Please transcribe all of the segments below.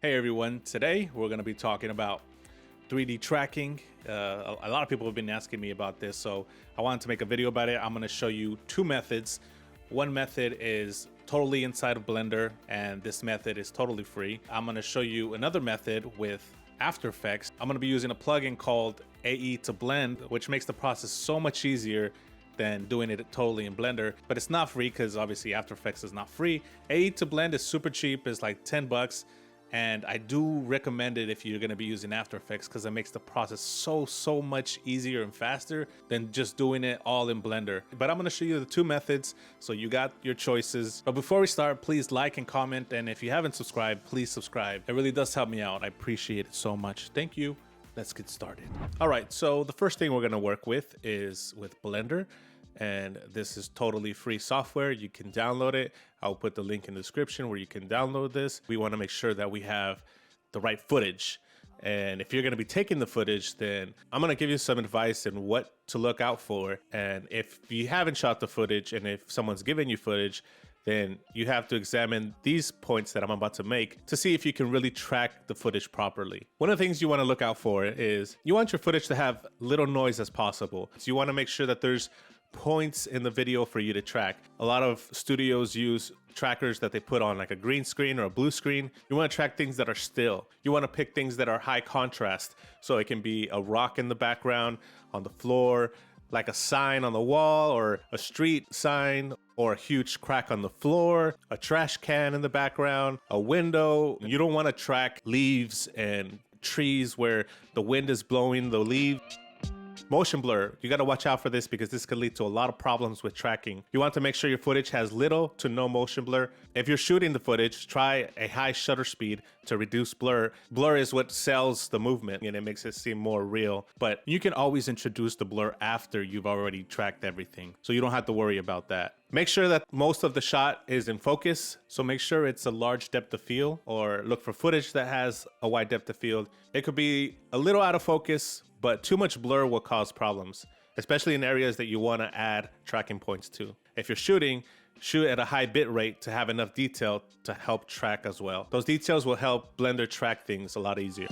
Hey everyone, today we're going to be talking about 3D tracking. A lot of people have been asking me about this, so I wanted to make a video about it. I'm going to show you two methods. One method is totally inside of Blender, and this method is totally free. I'm going to show you another method with After Effects. I'm going to be using a plugin called AE to Blend, which makes the process so much easier than doing it totally in Blender, but it's not free because obviously After Effects is not free. AE to Blend is super cheap, it's like 10 bucks. And I do recommend it if you're going to be using After Effects because it makes the process so much easier and faster than just doing it all in Blender. But I'm going to show you the two methods, so you got your choices. But before we start, please like and comment, and if you haven't subscribed, please subscribe. It really does help me out. I appreciate it so much. Thank you. Let's get started. All right, so the first thing we're going to work with is with Blender. And this is totally free software. You can download it. I'll put the link in the description where you can download this. We want to make sure that we have the right footage. And if you're going to be taking the footage, then I'm going to give you some advice and what to look out for. And if you haven't shot the footage and if someone's giving you footage, then you have to examine these points that I'm about to make to see if you can really track the footage properly. One of the things you want to look out for is you want your footage to have little noise as possible. So you want to make sure that there's points in the video for you to track. A lot of studios use trackers that they put on like a green screen or a blue screen. You want to track things that are still. You want to pick things that are high contrast. So it can be a rock in the background, on the floor, like a sign on the wall or a street sign, or a huge crack on the floor, a trash can in the background, a window. You don't want to track leaves and trees where the wind is blowing the leaves. Motion blur, you got to watch out for this because this could lead to a lot of problems with tracking. You want to make sure your footage has little to no motion blur. If you're shooting the footage, try a high shutter speed to reduce blur. Blur is what sells the movement and it makes it seem more real, but you can always introduce the blur after you've already tracked everything, so you don't have to worry about that. Make sure that most of the shot is in focus, so make sure it's a large depth of field, or look for footage that has a wide depth of field. It could be a little out of focus, but too much blur will cause problems, especially in areas that you want to add tracking points to. If you're shooting, shoot at a high bit rate to have enough detail to help track as well. Those details will help Blender track things a lot easier.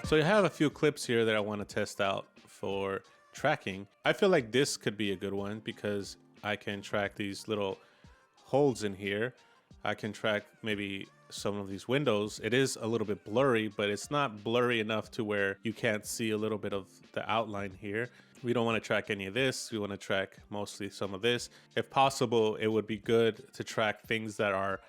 So you have a few clips here that I want to test out for tracking. I feel like this could be a good one because I can track these little holes in here. I can track maybe some of these windows. It is a little bit blurry, but it's not blurry enough to where you can't see a little bit of the outline here. We don't want to track any of this. We want to track mostly some of this. If possible, it would be good to track things that are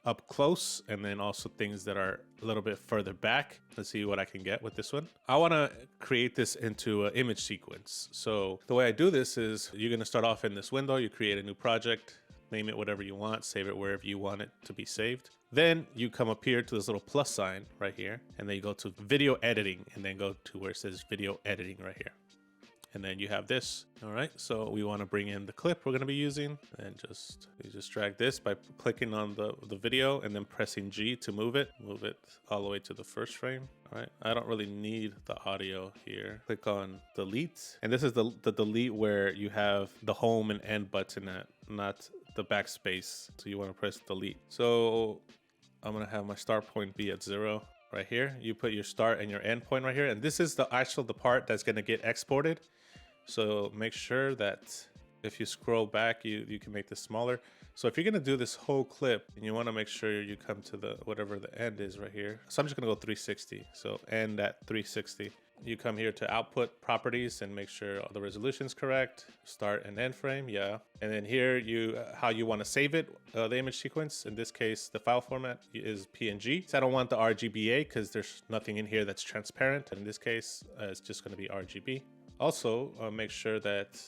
up close and then also things that are a little bit further back. Let's see what I can get with this one. I want to create this into an image sequence. So the way I do this is you're going to start off in this window. You create a new project, name it whatever you want, save it wherever you want it to be saved. Then you come up here to this little plus sign right here, and then you go to video editing, and then go to where it says video editing right here. And then you have this. All right, so we want to bring in the clip we're going to be using, and you just drag this by clicking on the video and then pressing G to move it all the way to the first frame. All right, I don't really need the audio here. Click on delete, and this is the delete where you have the home and end button at, not the backspace. So you want to press delete. So I'm going to have my start point be at 0 right here. You put your start and your end point right here, and this is the part that's going to get exported. So make sure that if you scroll back, you can make this smaller. So if you're gonna do this whole clip and you wanna make sure you come to the whatever the end is right here. So I'm just gonna go 360. So end at 360. You come here to output properties and make sure all the resolution is correct. Start and end frame, yeah. And then here how you want to save it, the image sequence. In this case, the file format is PNG. So I don't want the RGBA because there's nothing in here that's transparent. In this case, it's just going to be RGB. Also, make sure that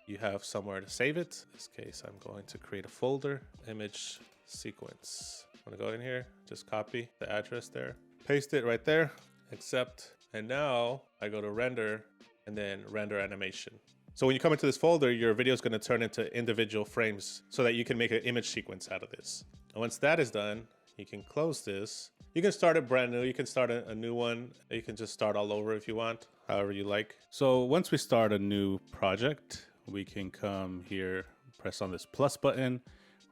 you have somewhere to save it. In this case, I'm going to create a folder, image sequence. I'm going to go in here, just copy the address there, paste it right there, accept. And now I go to render and then render animation. So when you come into this folder, your video is going to turn into individual frames so that you can make an image sequence out of this. And once that is done, you can close this. You can start it brand new. You can start a new one. You can just start all over if you want, however you like. So once we start a new project, we can come here, press on this plus button,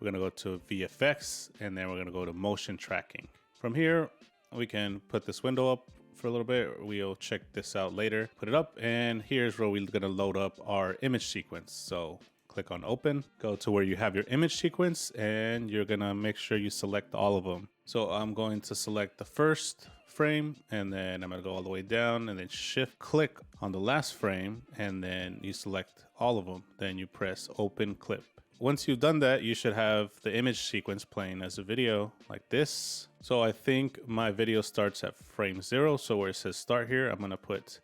We're gonna go to VFX, and then we're gonna go to motion tracking. From here, we can put this window up for a little bit. We'll check this out later. Put it up, and here's where we're gonna load up our image sequence. So click on open, go to where you have your image sequence, and you're gonna make sure you select all of them. So I'm going to select the first frame, and then I'm gonna go all the way down, and then shift click on the last frame, and then you select all of them. Then you press open clip. Once you've done that, you should have the image sequence playing as a video like this. So I think my video starts at frame 0. So where it says start here, I'm gonna put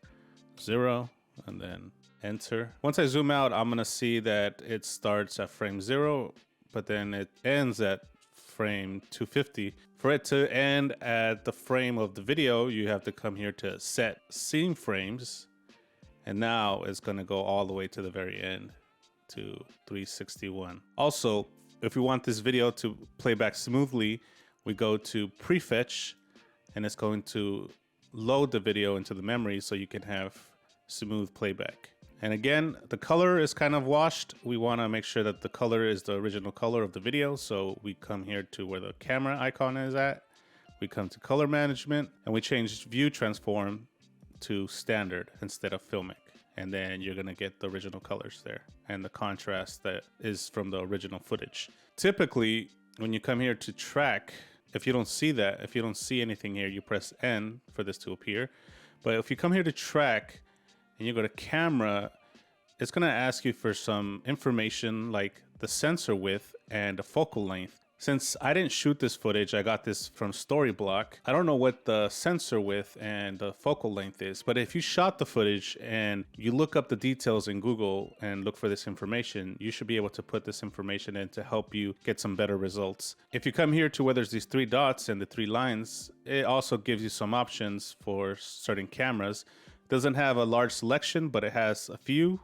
0 and then enter. Once I zoom out, I'm gonna see that it starts at frame 0, but then it ends at frame 250. For it to end at the frame of the video, you have to come here to set scene frames. And now it's gonna go all the way to the very end, to 361. Also, if we want this video to play back smoothly, we go to prefetch, and it's going to load the video into the memory so you can have smooth playback. And again, the color is kind of washed. We want to make sure that the color is the original color of the video. So we come here to where the camera icon is at. We come to color management, and we change view transform to standard instead of filmic. And then you're gonna get the original colors there and the contrast that is from the original footage. Typically, when you come here to track, if you don't see that, if you don't see anything here, you press N for this to appear. But if you come here to track and you go to camera, it's gonna ask you for some information like the sensor width and the focal length. Since I didn't shoot this footage, I got this from Storyblock. I don't know what the sensor width and the focal length is, but if you shot the footage and you look up the details in Google and look for this information, you should be able to put this information in to help you get some better results. If you come here to where there's these 3 dots and the 3 lines, it also gives you some options for certain cameras. Doesn't have a large selection, but it has a few.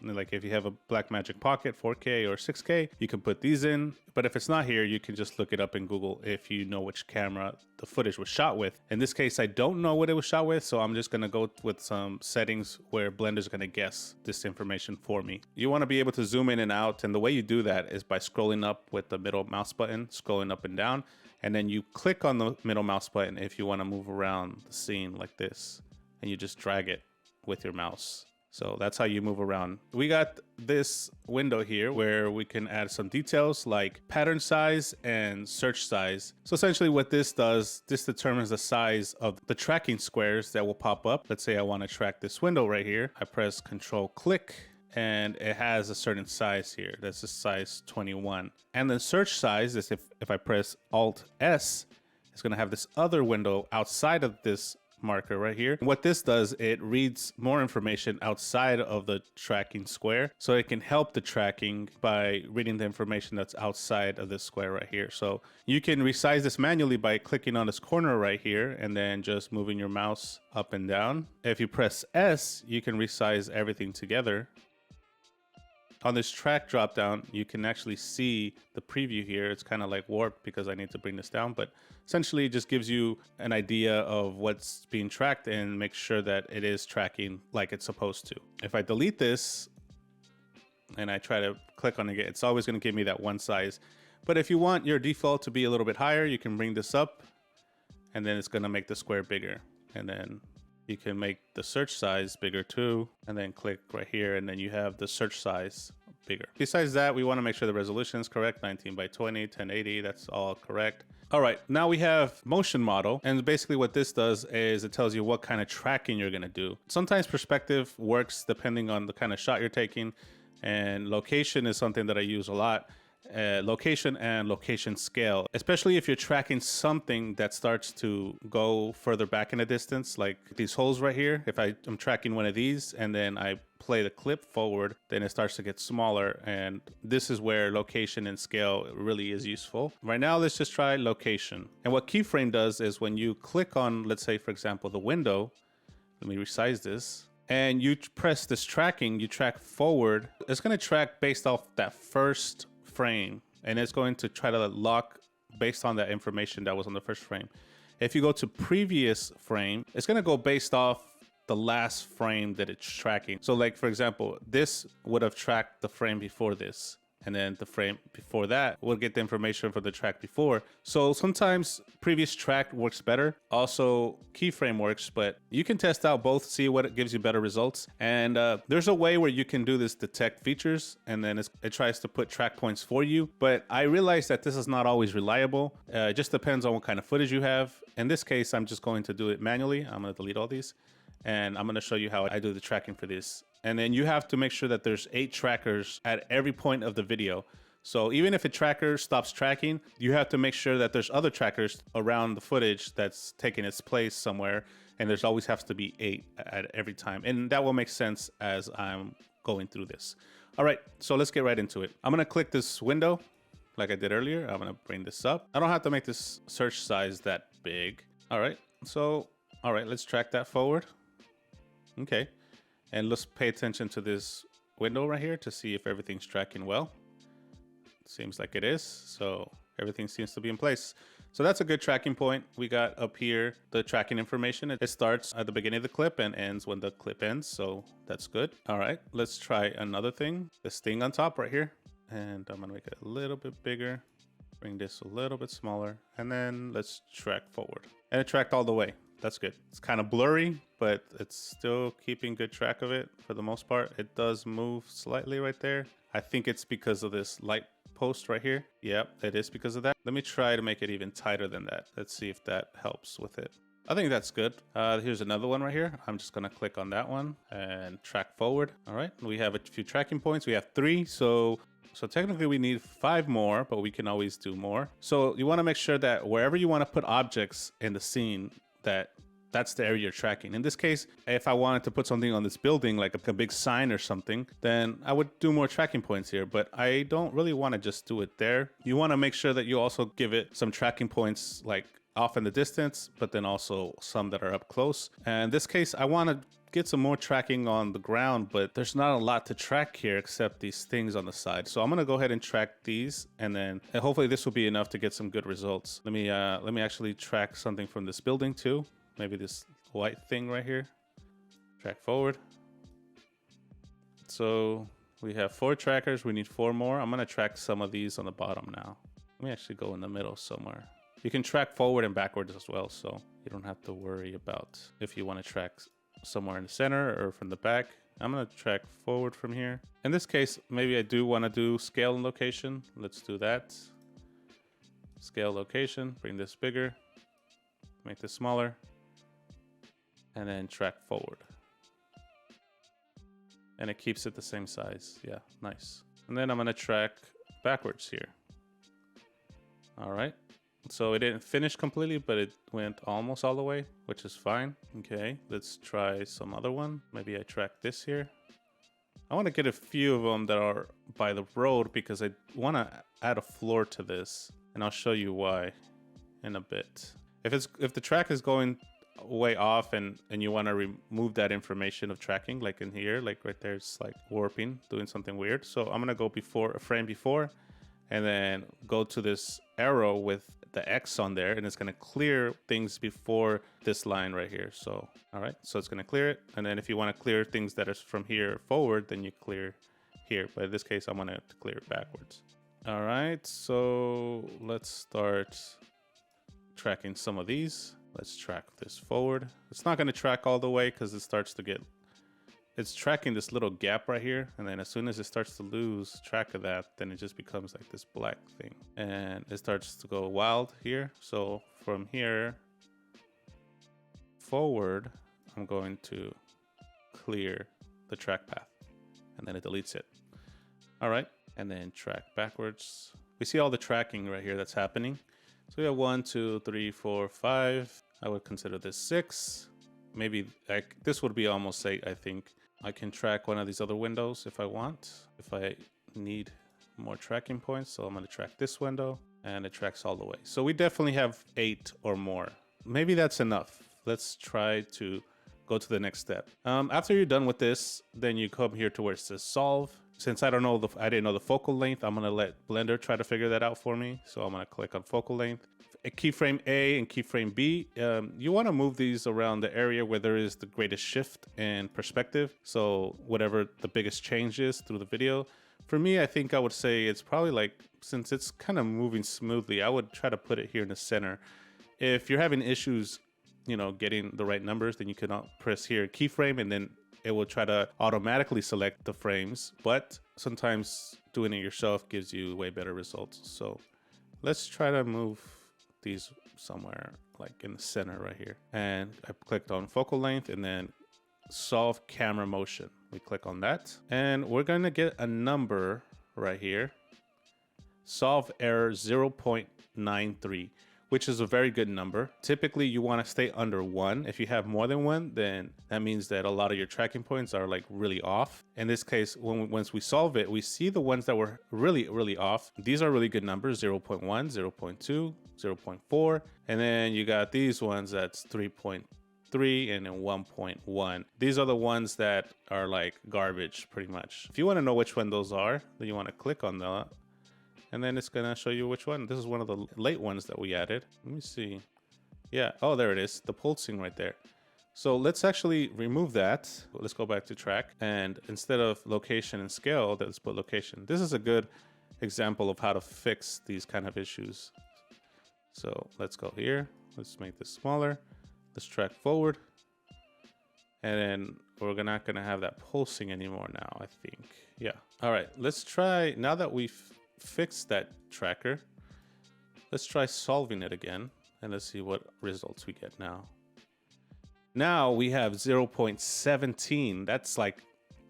Like if you have a Blackmagic Pocket 4K or 6K, you can put these in. But if it's not here, you can just look it up in Google if you know which camera the footage was shot with. In this case, I don't know what it was shot with, so I'm just gonna go with some settings where Blender's gonna guess this information for me. You wanna be able to zoom in and out, and the way you do that is by scrolling up with the middle mouse button, scrolling up and down, and then you click on the middle mouse button if you wanna move around the scene like this. And you just drag it with your mouse. So that's how you move around. We got this window here where we can add some details like pattern size and search size. So essentially what this does, this determines the size of the tracking squares that will pop up. Let's say I want to track this window right here. I press Control click, and it has a certain size here. That's a size 21. And the search size is if I press Alt S, it's going to have this other window outside of this marker right here. And what this does, it reads more information outside of the tracking square, so it can help the tracking by reading the information that's outside of this square right here. So you can resize this manually by clicking on this corner right here and then just moving your mouse up and down. If you press S, you can resize everything together. On this track drop down, you can actually see the preview here. It's kind of like warped because I need to bring this down, but essentially it just gives you an idea of what's being tracked and make sure that it is tracking like it's supposed to. If I delete this and I try to click on it again, it's always going to give me that one size. But if you want your default to be a little bit higher, you can bring this up, and then it's going to make the square bigger. And then you can make the search size bigger too, and then click right here, and then you have the search size bigger. Besides that, we want to make sure the resolution is correct, 19 by 20, 1080, that's all correct. All right, now we have motion model, and basically what this does is it tells you what kind of tracking you're gonna do. Sometimes perspective works depending on the kind of shot you're taking, and location is something that I use a lot. Location and location scale, especially if you're tracking something that starts to go further back in the distance, like these holes right here. If I'm tracking one of these and then I play the clip forward, then it starts to get smaller, and this is where location and scale really is useful. Right now, let's just try location. And what keyframe does is when you click on, let's say for example, the window, let me resize this, and you press this tracking, you track forward, it's going to track based off that first frame, and it's going to try to lock based on that information that was on the first frame. If you go to previous frame, it's going to go based off the last frame that it's tracking. So like for example, this would have tracked the frame before this, and then the frame before that will get the information for the track before. So sometimes previous track works better. Also keyframe works, but you can test out both, see what gives you better results. And there's a way where you can do this detect features, and then it tries to put track points for you. But I realize that this is not always reliable. It just depends on what kind of footage you have. In this case, I'm just going to do it manually. I'm going to delete all these, and I'm going to show you how I do the tracking for this. And then you have to make sure that there's 8 trackers at every point of the video. So even if a tracker stops tracking, you have to make sure that there's other trackers around the footage that's taking its place somewhere. And there's always has to be 8 at every time. And that will make sense as I'm going through this. All right, so let's get right into it. I'm gonna click this window like I did earlier. I'm gonna bring this up. I don't have to make this search size that big. All right, so, all right, let's track that forward. Okay, and let's pay attention to this window right here to see if everything's tracking well. Seems like it is, so everything seems to be in place. So that's a good tracking point. We got up here the tracking information. It starts at the beginning of the clip and ends when the clip ends, so that's good. All right, let's try another thing. This thing on top right here, and I'm gonna make it a little bit bigger, bring this a little bit smaller, and then let's track forward. And it tracked all the way. That's good. It's kind of blurry, but it's still keeping good track of it for the most part. It does move slightly right there. I think it's because of this light post right here. Yep, it is because of that. Let me try to make it even tighter than that. Let's see if that helps with it. I think that's good. Here's another one right here. I'm just gonna click on that one and track forward. All right, we have a few tracking points. We have 3, so technically we need 5 more, but we can always do more. So you wanna make sure that wherever you wanna put objects in the scene, that's the area you're tracking. In this case, if I wanted to put something on this building, like a big sign or something, then I would do more tracking points here, but I don't really want to just do it there. You want to make sure that you also give it some tracking points like off in the distance, but then also some that are up close. And in this case, I want to get some more tracking on the ground, but there's not a lot to track here except these things on the side. So I'm gonna go ahead and track these, and then hopefully this will be enough to get some good results. Let me actually track something from this building too. Maybe this white thing right here. Track forward. So we have 4 trackers. We need 4 more. I'm gonna track some of these on the bottom now. Let me actually go in the middle somewhere. You can track forward and backwards as well, so you don't have to worry about if you want to track somewhere in the center or from the back. I'm going to track forward from here. In this case, maybe I do want to do scale and location. Let's do that. Scale location, bring this bigger, make this smaller, and then track forward. And it keeps it the same size. Yeah, nice. And then I'm going to track backwards here. All right. So it didn't finish completely, but it went almost all the way, which is fine. Okay, let's try some other one. Maybe I track this here. I want to get a few of them that are by the road because I want to add a floor to this, and I'll show you why in a bit. If the track is going way off and you want to remove that information of tracking, like in here, like right there, it's like warping, doing something weird. So I'm gonna go a frame before, and then go to this arrow with the X on there, and it's going to clear things before this line right here. So, all right, so it's going to clear it. And then if you want to clear things that are from here forward, then you clear here. But in this case, I'm going to clear it backwards. All right, so let's start tracking some of these. Let's track this forward. It's not going to track all the way because it starts to get, it's tracking this little gap right here, and then as soon as it starts to lose track of that, then it just becomes like this black thing, and it starts to go wild here. So from here forward, I'm going to clear the track path, and then it deletes it. All right, and then track backwards. We see all the tracking right here that's happening. So we have 1, 2, 3, 4, 5. I would consider this 6. Maybe this would be almost 8, I think. I can track one of these other windows if I want, if I need more tracking points. So I'm going to track this window, and it tracks all the way. So we definitely have 8 or more. Maybe that's enough. Let's try to go to the next step. After you're done with this, then you come here to where it says solve. Since I didn't know the focal length, I'm going to let Blender try to figure that out for me. So I'm going to click on focal length. Keyframe A and keyframe B, you want to move these around the area where there is the greatest shift in perspective. So whatever the biggest change is through the video, For me, I think I would say it's probably like, since it's kind of moving smoothly, I would try to put it here in the center. If you're having issues, you know, getting the right numbers, then you can press here keyframe, and then it will try to automatically select the frames. But sometimes doing it yourself gives you way better results. So let's try to move these somewhere like in the center right here. And I clicked on focal length and then solve camera motion. We click on that and we're going to get a number right here. Solve error 0.93, which is a very good number. Typically you want to stay under 1. If you have more than 1, then that means that a lot of your tracking points are like really off. In this case, once we solve it, we see the ones that were really off. These are really good numbers: 0.1, 0.2, 0.4, and then you got these ones that's 3.3 and then 1.1. These are the ones that are like garbage pretty much. If you want to know which one those are, then you want to click on that. And then it's gonna show you which one. This is one of the late ones that we added. Let me see. Yeah, oh, there it is, the pulsing right there. So let's actually remove that. Let's go back to track. And instead of location and scale, let's put location. This is a good example of how to fix these kind of issues. So let's go here. Let's make this smaller. Let's track forward. And then we're not gonna have that pulsing anymore now, I think. Yeah. All right, let's try, now that we've fixed that tracker, let's try solving it again and let's see what results we get now. Now we have 0.17. That's like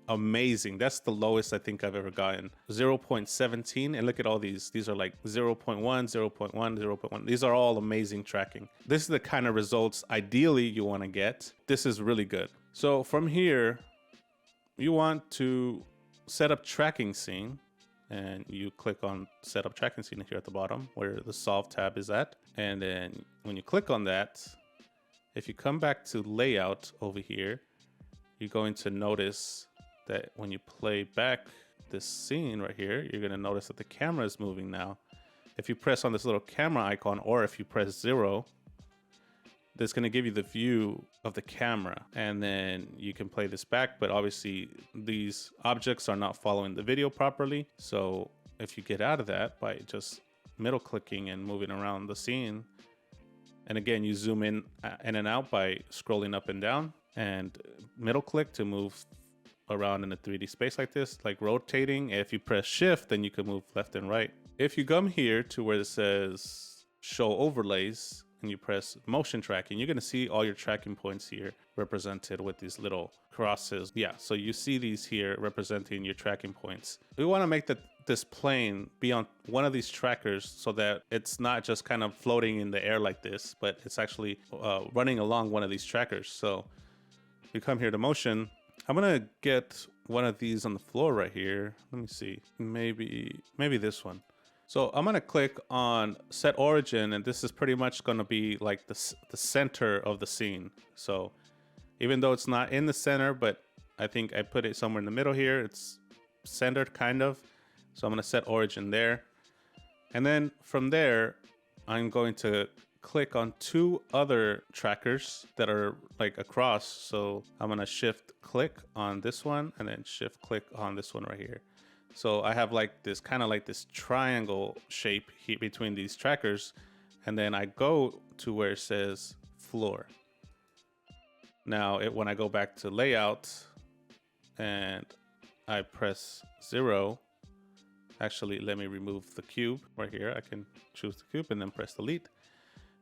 amazing. That's the lowest I think I've ever gotten. 0.17, and look at all these. These are like 0.1, 0.1, 0.1. These are all amazing tracking. This is the kind of results ideally you want to get. This is really good. So from here, you want to set up tracking scene, and you click on set up tracking scene here at the bottom where the solve tab is at. And then when you click on that, if you come back to layout over here, you're going to notice that when you play back this scene right here, you're going to notice that the camera is moving now. If you press on this little camera icon, or if you press 0, that's going to give you the view of the camera, and then you can play this back. But obviously these objects are not following the video properly. So if you get out of that by just middle clicking and moving around the scene, and again, you zoom in and out by scrolling up and down, and middle click to move around in a 3D space like this, like rotating. If you press shift, then you can move left and right. If you come here to where it says show overlays, and you press motion tracking, you're going to see all your tracking points here represented with these little crosses. Yeah, so you see these here representing your tracking points. We want to make this plane be on one of these trackers so that it's not just kind of floating in the air like this, but it's actually running along one of these trackers. So we come here to motion. I'm going to get one of these on the floor right here. Let me see, maybe this one. So I'm going to click on set origin, and this is pretty much going to be like the center of the scene. So even though it's not in the center, but I think I put it somewhere in the middle here, it's centered kind of. So I'm going to set origin there. And then from there, I'm going to click on 2 other trackers that are like across. So I'm going to shift click on this one and then shift click on this one right here. So I have like this kind of like this triangle shape here between these trackers. And then I go to where it says floor. Now when I go back to layout and I press 0, actually, let me remove the cube right here. I can choose the cube and then press delete.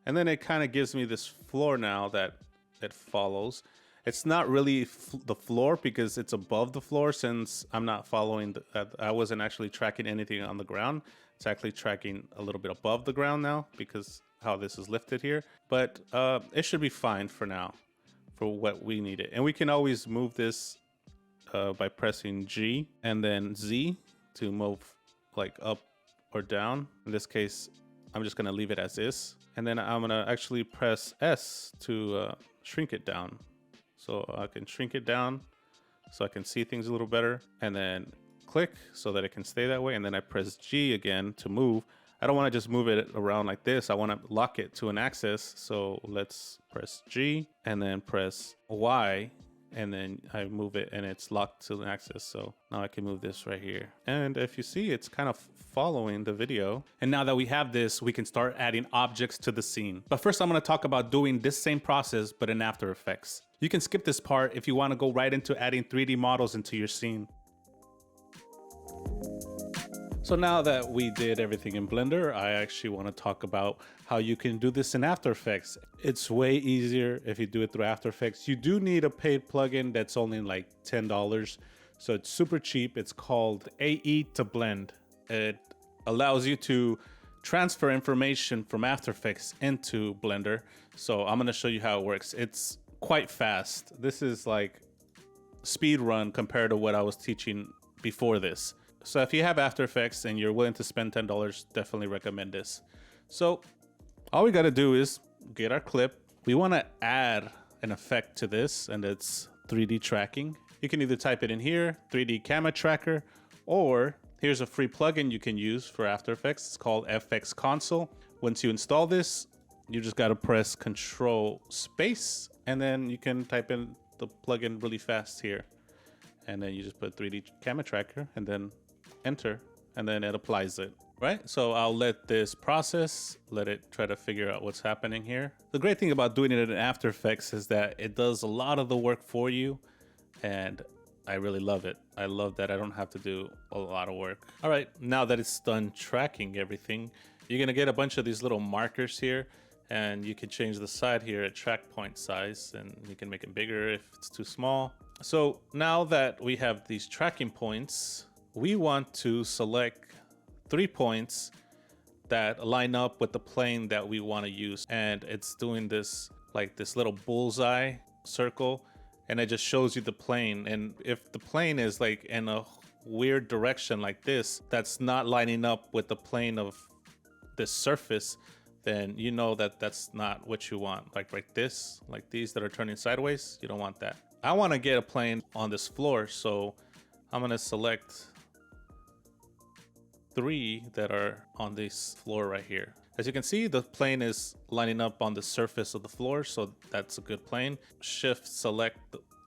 And then it kind of gives me this floor now that it follows. It's not really the floor because it's above the floor, since I'm not following, I wasn't actually tracking anything on the ground. It's actually tracking a little bit above the ground now because how this is lifted here. But it should be fine for now for what we needed. And we can always move this by pressing G and then Z to move like up or down. In this case, I'm just going to leave it as is. And then I'm going to actually press S to shrink it down. So I can shrink it down so I can see things a little better, and then click so that it can stay that way. And then I press G again to move. I don't want to just move it around like this. I want to lock it to an axis. So let's press G and then press Y and then I move it and it's locked to the axis. So now I can move this right here. And if you see, it's kind of following the video. And now that we have this, we can start adding objects to the scene. But first I'm gonna talk about doing this same process, but in After Effects. You can skip this part if you wanna go right into adding 3D models into your scene. So now that we did everything in Blender, I actually want to talk about how you can do this in After Effects. It's way easier if you do it through After Effects. You do need a paid plugin that's only like $10. So it's super cheap. It's called AE to Blend. It allows you to transfer information from After Effects into Blender. So I'm going to show you how it works. It's quite fast. This is like speed run compared to what I was teaching before this. So if you have After Effects and you're willing to spend $10, definitely recommend this. So all we got to do is get our clip. We want to add an effect to this, and it's 3D tracking. You can either type it in here, 3D Camera Tracker, or here's a free plugin you can use for After Effects. It's called FX Console. Once you install this, you just got to press Control Space, and then you can type in the plugin really fast here. And then you just put 3D Camera Tracker and then enter, and then it applies it, right? So I'll let this process, let it try to figure out what's happening here. The great thing about doing it in After Effects is that it does a lot of the work for you, and I really love it. I love that I don't have to do a lot of work. All right, now that it's done tracking everything, you're gonna get a bunch of these little markers here, and you can change the side here at track point size, and you can make it bigger if it's too small. So now that we have these tracking points, we want to select 3 points that line up with the plane that we want to use. And it's doing this like this little bullseye circle, and it just shows you the plane. And if the plane is like in a weird direction like this, that's not lining up with the plane of this surface, then you know that that's not what you want. Like this, like these that are turning sideways, you don't want that. I want to get a plane on this floor, so I'm going to select 3 that are on this floor right here. As you can see, the plane is lining up on the surface of the floor, so that's a good plane. Shift select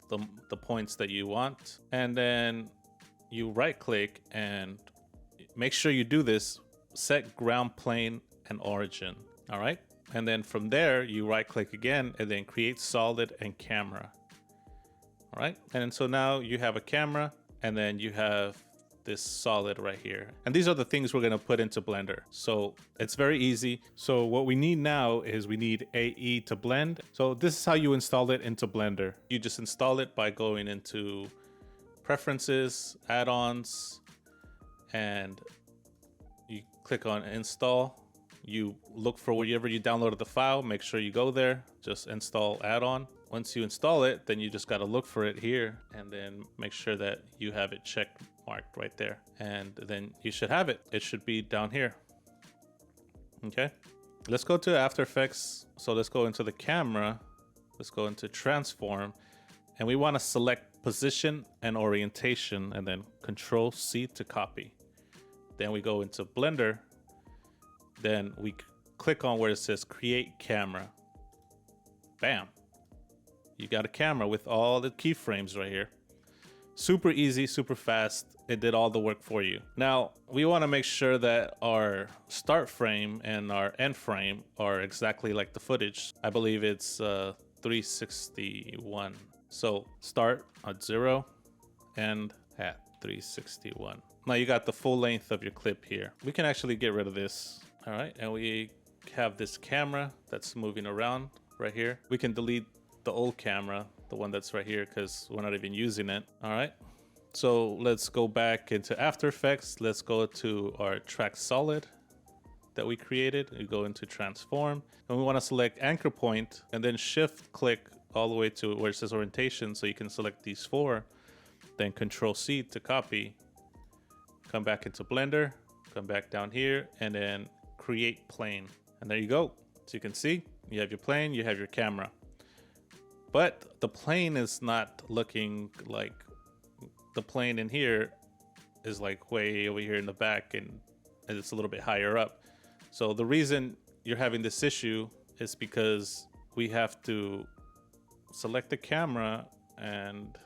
the points that you want, and then you right click and make sure you do this, set ground plane and origin. All right, and then from there you right click again and then create solid and camera. All right, and so now you have a camera, and then you have this solid right here. And these are the things we're gonna put into Blender. So it's very easy. So what we need now is we need AE to Blend. So this is how you install it into Blender. You just install it by going into Preferences, Add-ons, and you click on Install. You look for wherever you downloaded the file, make sure you go there, just install add-on. Once you install it, then you just got to look for it here and then make sure that you have it check marked right there. And then you should have it. It should be down here. Okay, let's go to After Effects. So let's go into the camera. Let's go into transform, and we want to select position and orientation, and then Control C to copy. Then we go into Blender. Then we click on where it says create camera. Bam. You got a camera with all the keyframes right here. Super easy, super fast. It did all the work for you. Now, we want to make sure that our start frame and our end frame are exactly like the footage. I believe it's 361. So start at 0, end at 361. Now you got the full length of your clip here. We can actually get rid of this. All right, and we have this camera that's moving around right here. We can delete the old camera, the one that's right here, because we're not even using it. All right, so let's go back into After Effects. Let's go to our track solid that we created. We go into transform, and we want to select anchor point, and then shift click all the way to where it says orientation, so you can select these 4. Then Control C to copy. Come back into Blender, come back down here, and then create plane. And there you go. So you can see you have your plane, you have your camera. But the plane is not looking like the plane in here is like way over here in the back, and it's a little bit higher up. So the reason you're having this issue is because we have to select the camera and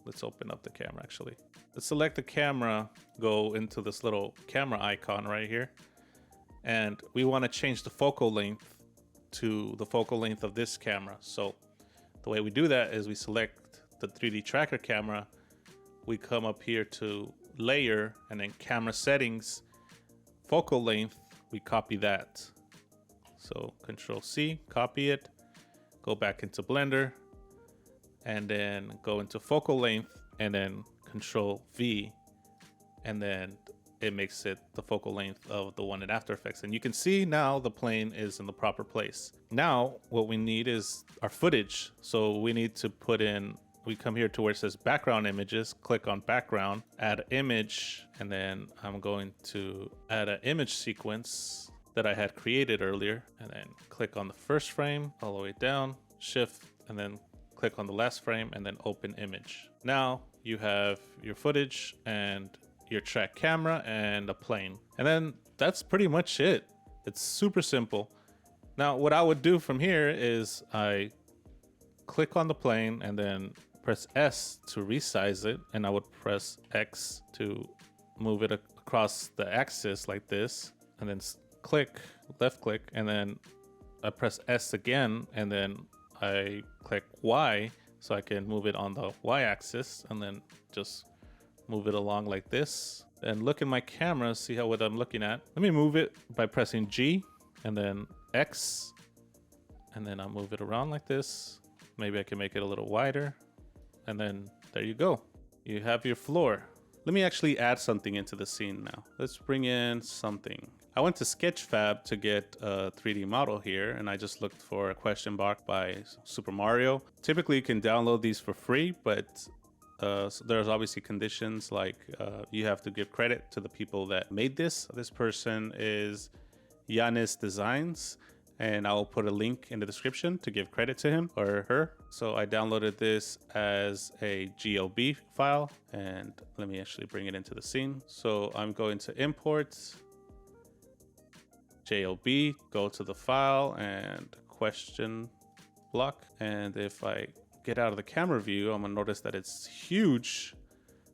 let's open up the camera actually. Let's select the camera, go into this little camera icon right here. And we want to change the focal length to the focal length of this camera. So the way we do that is we select the 3D tracker camera. We come up here to layer and then camera settings, focal length, we copy that. So Control C, copy it, go back into Blender, and then go into focal length, and then Control V, and then it makes it the focal length of the one in After Effects. And you can see now the plane is in the proper place. Now what we need is our footage. So we need to put in, we come here to where it says background images, click on background, add image, and then I'm going to add an image sequence that I had created earlier, and then click on the first frame all the way down, shift, and then click on the last frame and then open image. Now you have your footage and your track camera and a plane. And then that's pretty much it. It's super simple. Now what I would do from here is I click on the plane and then press S to resize it, and I would press X to move it across the axis like this, and then click, left click, and then I press S again, and then I click Y so I can move it on the Y axis, and then just move it along like this. And look in my camera, see what I'm looking at. Let me move it by pressing G and then X, and then I'll move it around like this. Maybe I can make it a little wider, and then there you go. You have your floor. Let me actually add something into the scene now. Let's bring in something. I went to Sketchfab to get a 3D model here, and I just looked for a question box by Super Mario. Typically you can download these for free, but so there's obviously conditions like you have to give credit to the people that made this. This person is Yanis Designs, and I'll put a link in the description to give credit to him or her. So I downloaded this as a GLB file, and let me actually bring it into the scene. So I'm going to import JLB, go to the file and question block. And if I get out of the camera view, I'm gonna notice that it's huge.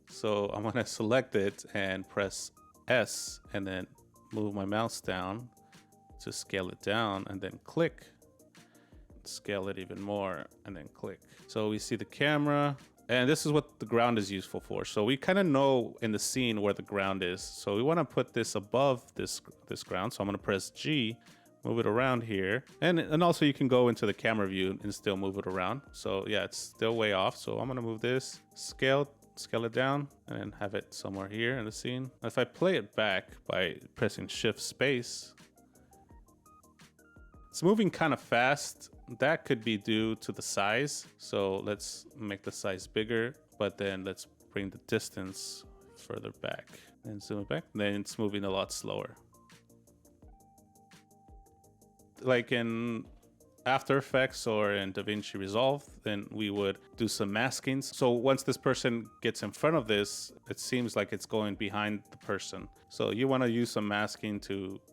So I'm gonna select it and press S and then move my mouse down to scale it down, and then click, scale it even more, and then click. So we see the camera, and this is what the ground is useful for. So we kind of know in the scene where the ground is. So we want to put this above this ground. So I'm going to press G, move it around here, and also you can go into the camera view and still move it around. So yeah, it's still way off. So I'm going to move this, scale it down, and then have it somewhere here in the scene. If I play it back by pressing Shift Space, it's moving kind of fast. That could be due to the size. So let's make the size bigger, but then let's bring the distance further back and zoom it back. Then it's moving a lot slower. Like in After Effects or in DaVinci Resolve, then we would do some maskings. So once this person gets in front of this, it seems like it's going behind the person. So you want to use some masking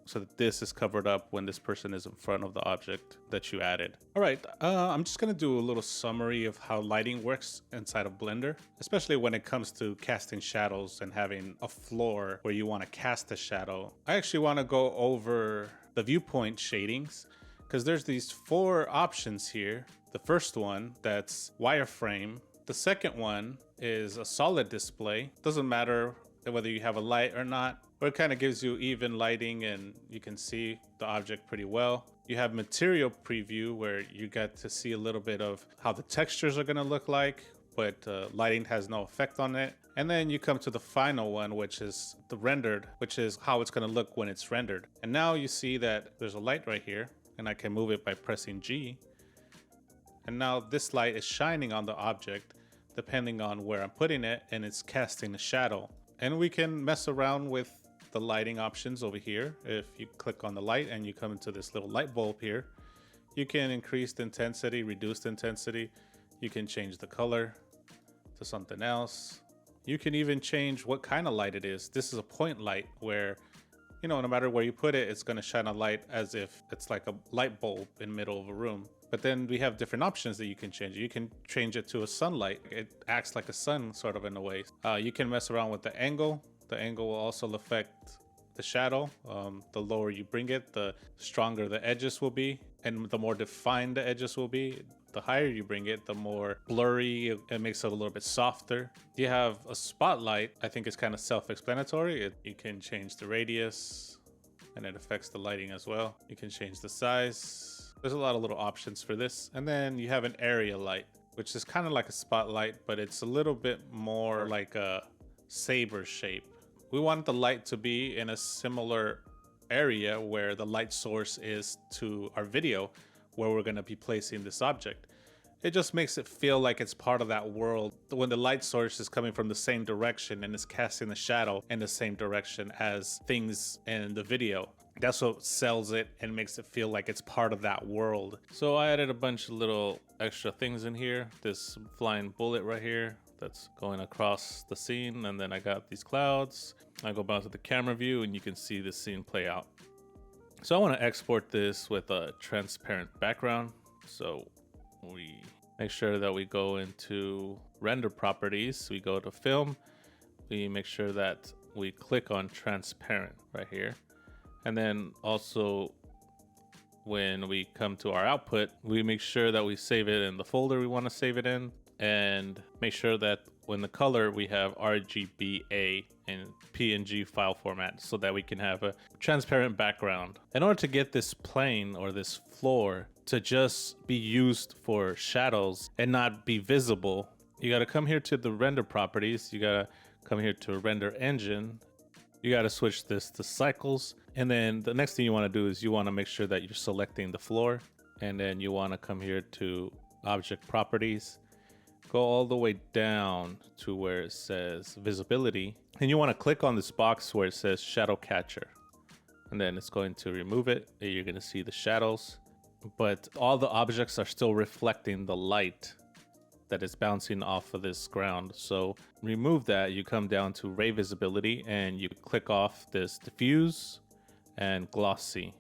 so that this is covered up when this person is in front of the object that you added. All right, I'm just going to do a little summary of how lighting works inside of Blender, especially when it comes to casting shadows and having a floor where you want to cast a shadow. I actually want to go over the viewpoint shadings, because there's these 4 options here. The first one, that's wireframe. The second one is a solid display. Doesn't matter whether you have a light or not, but it kind of gives you even lighting and you can see the object pretty well. You have material preview, where you get to see a little bit of how the textures are gonna look like, but lighting has no effect on it. And then you come to the final one, which is the rendered, which is how it's gonna look when it's rendered. And now you see that there's a light right here, and I can move it by pressing G. And now this light is shining on the object depending on where I'm putting it, and it's casting a shadow. And we can mess around with the lighting options over here. If you click on the light and you come into this little light bulb here, you can increase the intensity, reduce the intensity. You can change the color to something else. You can even change what kind of light it is. This is a point light where, you know, no matter where you put it, it's going to shine a light as if it's like a light bulb in the middle of a room. But then we have different options that you can change. You can change it to a sunlight. It acts like a sun sort of in a way. You can mess around with the angle. The angle will also affect the shadow. The lower you bring it, the stronger the edges will be, and the more defined the edges will be. The higher you bring it, the more blurry. It makes it a little bit softer. You have a spotlight. I think it's kind of self-explanatory. You can change the radius, and it affects the lighting as well. You can change the size. There's a lot of little options for this. And then you have an area light, which is kind of like a spotlight, but it's a little bit more like a saber shape. We want the light to be in a similar area where the light source is to our video, where we're going to be placing this object. It just makes it feel like it's part of that world when the light source is coming from the same direction and is casting the shadow in the same direction as things in the video. That's what sells it and makes it feel like it's part of that world. So I added a bunch of little extra things in here. This flying bullet right here that's going across the scene, and then I got these clouds. I go back to the camera view and you can see the scene play out. So I want to export this with a transparent background. So we make sure that we go into render properties. We go to film. We make sure that we click on transparent right here. And then also when we come to our output, we make sure that we save it in the folder we want to save it in, and make sure that when the color we have RGBA in PNG file format so that we can have a transparent background. In order to get this plane or this floor to just be used for shadows and not be visible, you got to come here to the render properties. You got to come here to render engine. You got to switch this to cycles. And then the next thing you want to do is you want to make sure that you're selecting the floor. And then you want to come here to object properties. Go all the way down to where it says visibility. And you want to click on this box where it says shadow catcher. And then it's going to remove it. You're going to see the shadows. But all the objects are still reflecting the light that is bouncing off of this ground. So remove that. You come down to ray visibility and you click off this diffuse and glossy.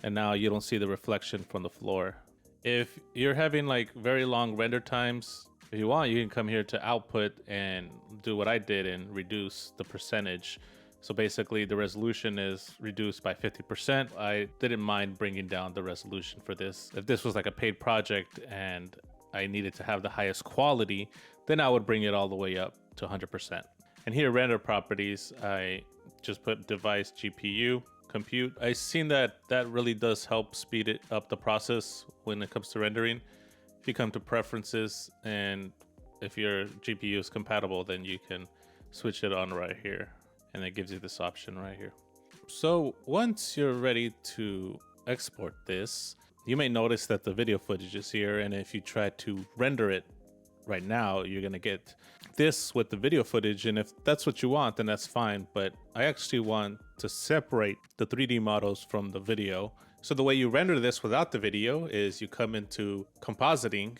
And now you don't see the reflection from the floor. If you're having like very long render times, if you want, you can come here to output and do what I did and reduce the percentage. So basically the resolution is reduced by 50%. I didn't mind bringing down the resolution for this. If this was like a paid project and I needed to have the highest quality, then I would bring it all the way up to 100%. And here, render properties, I just put device GPU compute. I've seen that really does help speed it up the process when it comes to rendering. If you come to preferences and if your GPU is compatible, then you can switch it on right here. And it gives you this option right here. So once you're ready to export this, you may notice that the video footage is here. And if you try to render it right now, you're going to get this with the video footage. And if that's what you want, then that's fine. But I actually want to separate the 3D models from the video. So the way you render this without the video is you come into compositing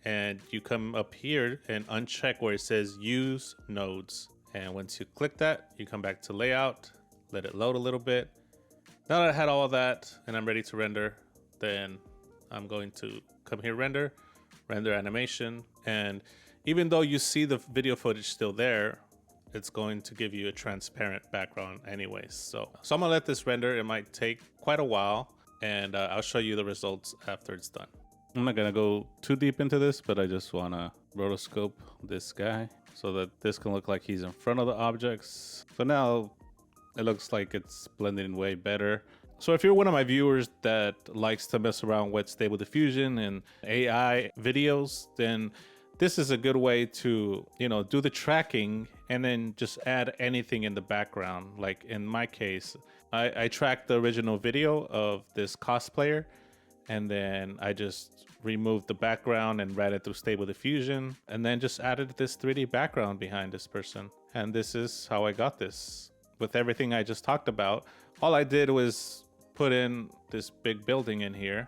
and you come up here and uncheck where it says use nodes. And once you click that, you come back to layout, let it load a little bit. Now that I had all of that and I'm ready to render, then I'm going to come here, render animation. And even though you see the video footage still there, it's going to give you a transparent background anyways. So I'm gonna let this render. It might take quite a while and I'll show you the results after it's done. I'm not gonna go too deep into this, but I just wanna rotoscope this guy so that this can look like he's in front of the objects. So now it looks like it's blending way better. So if you're one of my viewers that likes to mess around with Stable Diffusion and AI videos, then this is a good way to, do the tracking and then just add anything in the background. Like in my case, I tracked the original video of this cosplayer, and then I just removed the background and ran it through Stable Diffusion, and then just added this 3D background behind this person. And this is how I got this. With everything I just talked about, all I did was put in this big building in here,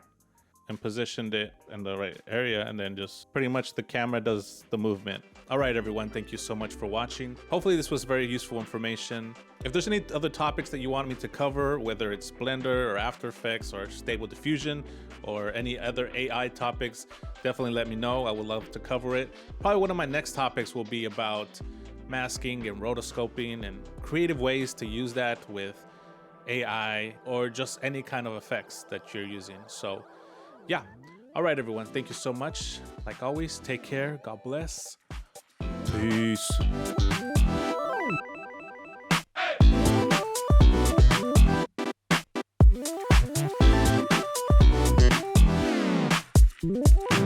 and positioned it in the right area, and then just pretty much the camera does the movement. All right, everyone, thank you so much for watching. Hopefully this was very useful information. If there's any other topics that you want me to cover, whether it's Blender or After Effects or Stable Diffusion or any other AI topics, definitely let me know. I would love to cover it. Probably one of my next topics will be about masking and rotoscoping and creative ways to use that with AI or just any kind of effects that you're using. So yeah. All right, everyone. Thank you so much. Like always, take care. God bless. Peace. Hey!